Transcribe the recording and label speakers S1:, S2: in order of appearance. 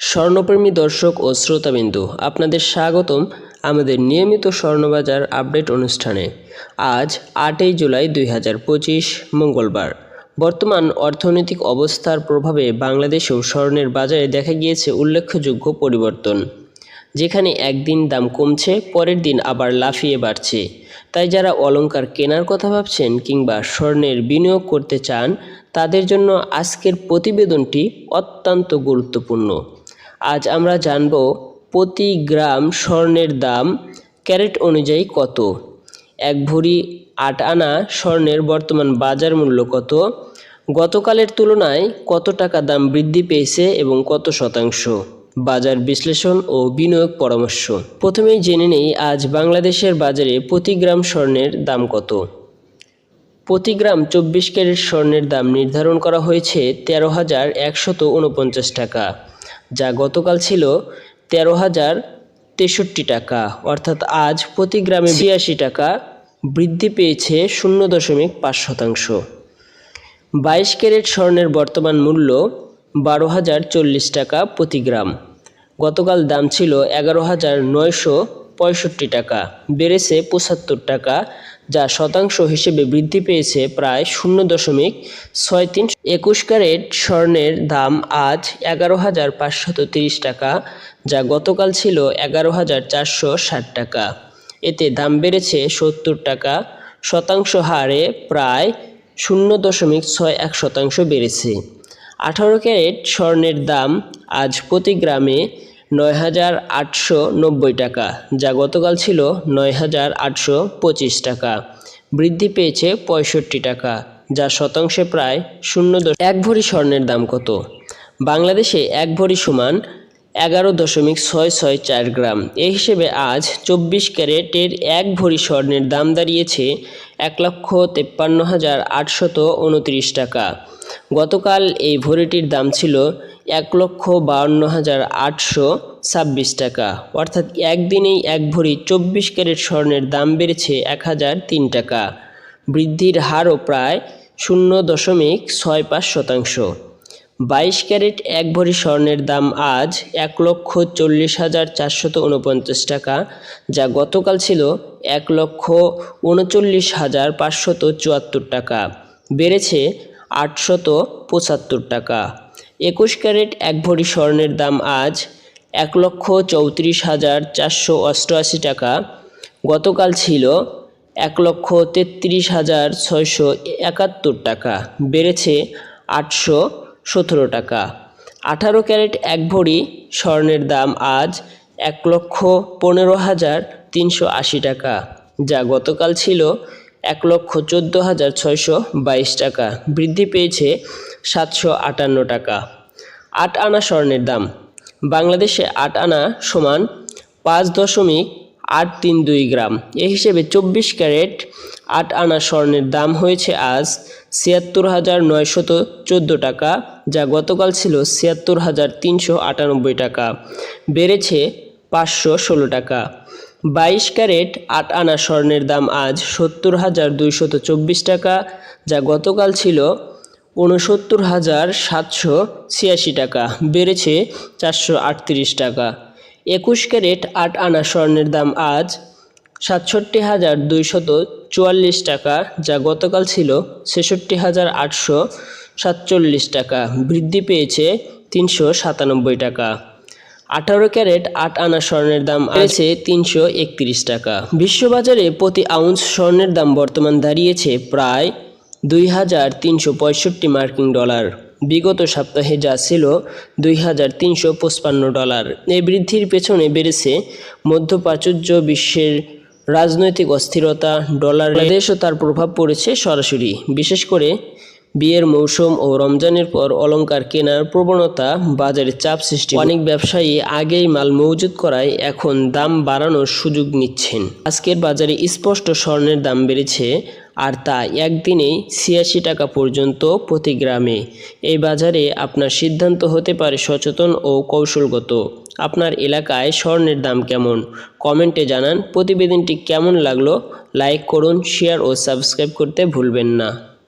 S1: স্বর্ণপ্রেমী দর্শক ও শ্রোতাবিন্দু, আপনাদের স্বাগতম আমাদের নিয়মিত স্বর্ণবাজার আপডেট অনুষ্ঠানে। আজ 8ই জুলাই 2025 মঙ্গলবার। বর্তমান অর্থনৈতিক অবস্থার প্রভাবে বাংলাদেশেও স্বর্ণের বাজারে দেখা গিয়েছে উল্লেখযোগ্য পরিবর্তন, যেখানে একদিন দাম কমছে, পরের দিন আবার লাফিয়ে বাড়ছে। তাই যারা অলংকার কেনার কথা ভাবছেন কিংবা স্বর্ণের বিনিয়োগ করতে চান, তাদের জন্য আজকের প্রতিবেদনটি অত্যন্ত গুরুত্বপূর্ণ। আজ আমরা জানব প্রতি গ্রাম স্বর্ণের দাম ক্যারেট অনুযায়ী কত, 1 ভরি 8 আনা স্বর্ণের বর্তমান বাজার মূল্য কত, গতকালের তুলনায় কত টাকা দাম বৃদ্ধি পেয়েছে এবং কত শতাংশ, বাজার বিশ্লেষণ ও বিনিয়োগ পরামর্শ। প্রথমেই জেনে নেই আজ বাংলাদেশের বাজারে প্রতি গ্রাম স্বর্ণের দাম কত। প্রতি গ্রাম 24 ক্যারেট স্বর্ণের দাম নির্ধারণ করা হয়েছে 13,149 টাকা, যা গতকাল ছিল 13,063 টাকা, অর্থাৎ আজ প্রতি গ্রামে 82 টাকা বৃদ্ধি পেয়েছে 0.5%। 22 ক্যারেট স্বর্ণের বর্তমান মূল্য 12,040 টাকা প্রতি গ্রাম, গতকাল দাম ছিল 11,965 টাকা, বেড়েছে 75 টাকা, যা শতাংশ হিসেবে বৃদ্ধি পেয়েছে প্রায় 0.63। 21 ক্যারেট স্বর্ণের দাম আজ 11,530 টাকা, যা গতকাল ছিল 11,460 টাকা, এতে দাম বেড়েছে 70 টাকা, শতাংশ হারে প্রায় 0.61% বেড়েছে। 18 ক্যারেট স্বর্ণের দাম আজ প্রতি গ্রামে 9,890 টাকা, যা গতকাল ছিল 9,825 টাকা, বৃদ্ধি পেয়েছে 65 টাকা, যা শতাংশে প্রায় 1 ভরি স্বর্ণের দাম কত। বাংলাদেশে 1 ভরি সমান 11.664 গ্রাম। এই হিসেবে আজ 24 ক্যারেটের 1 ভরি স্বর্ণের দাম দাঁড়িয়েছে 1,53,829 টাকা। গতকাল এই ভরিটির দাম ছিল 1,52,826 টাকা, অর্থাৎ একদিনেই 1 ভরি 24 ক্যারেট স্বর্ণের দাম বেড়েছে 1,003 টাকা, বৃদ্ধির হারও প্রায় 0.65%। 22 ক্যারেট 1 ভরি স্বর্ণের দাম আজ 1,40,449 টাকা, যা গতকাল ছিল 1,39,574 টাকা, বেড়েছে 875 টাকা। 21 ক্যারেট 1 ভরি স্বর্ণের দাম আজ 1,34,488 টাকা, গতকাল ছিল 1,33,671 টাকা, বেড়েছে 817 টাকা। 18 ক্যারেট 1 ভরি স্বর্ণের দাম আজ 1,15,380 টাকা, যা গতকাল ছিল 1,14,622 টাকা, বৃদ্ধি পেয়েছে 758 টাকা। 8 আনা স্বর্ণের দাম বাংলাদেশে 8 আনা সমান 5.832 গ্রাম। এই হিসেবে 24 ক্যারেট 8 আনা স্বর্ণের দাম হয়েছে আজ 76,914 টাকা, যা গতকাল ছিল 76,398 টাকা, বেড়েছে 516 টাকা। 22 ক্যারেট 8 আনা স্বর্ণের দাম আজ 70,224 টাকা, যা গতকাল ছিল 69,786 টাকা, বেড়েছে 438 টাকা। 21 ক্যারেট 8 আনা স্বর্ণের দাম আজ 67,244 টাকা, যা গতকাল ছিল 66,847 টাকা, বৃদ্ধি পেয়েছে 397 টাকা। 18 ক্যারেট 8 আনা স্বর্ণের দাম বেড়েছে 331 টাকা। বিশ্ববাজারে প্রতি আউন্স স্বর্ণের দাম বর্তমান দাঁড়িয়েছে প্রায় 2,365 মার্কিন ডলার। বিগত সপ্তাহে যা ছিল 2,355 ডলার। এই বৃদ্ধির পেছনে বেড়েছে মধ্যপ্রাচ্য, বিশ্বের রাজনৈতিক অস্থিরতা, ডলার দেশও তার প্রভাব পড়েছে সরাসরি। বিশেষ করে বিয়ের মৌসুম ও রমজানের পর অলংকার কেনার প্রবণতা বাজারে চাপ সৃষ্টি। অনেক ব্যবসায়ী আগেই মাল মজুত করায় এখন দাম বাড়ানোর সুযোগ নিচ্ছেন। আজকের বাজারে স্পষ্ট স্বর্ণের দাম বেড়েছে, আর তা একদিনেই 86 টাকা পর্যন্ত প্রতি গ্রামে। এই বাজারে আপনার সিদ্ধান্ত হতে পারে সচেতন ও কৌশলগত। আপনার এলাকায় স্বর্ণের দাম কেমন, কমেন্টে জানান। প্রতিবেদনটি কেমন লাগলো লাইক করুন, শেয়ার ও সাবস্ক্রাইব করতে ভুলবেন না।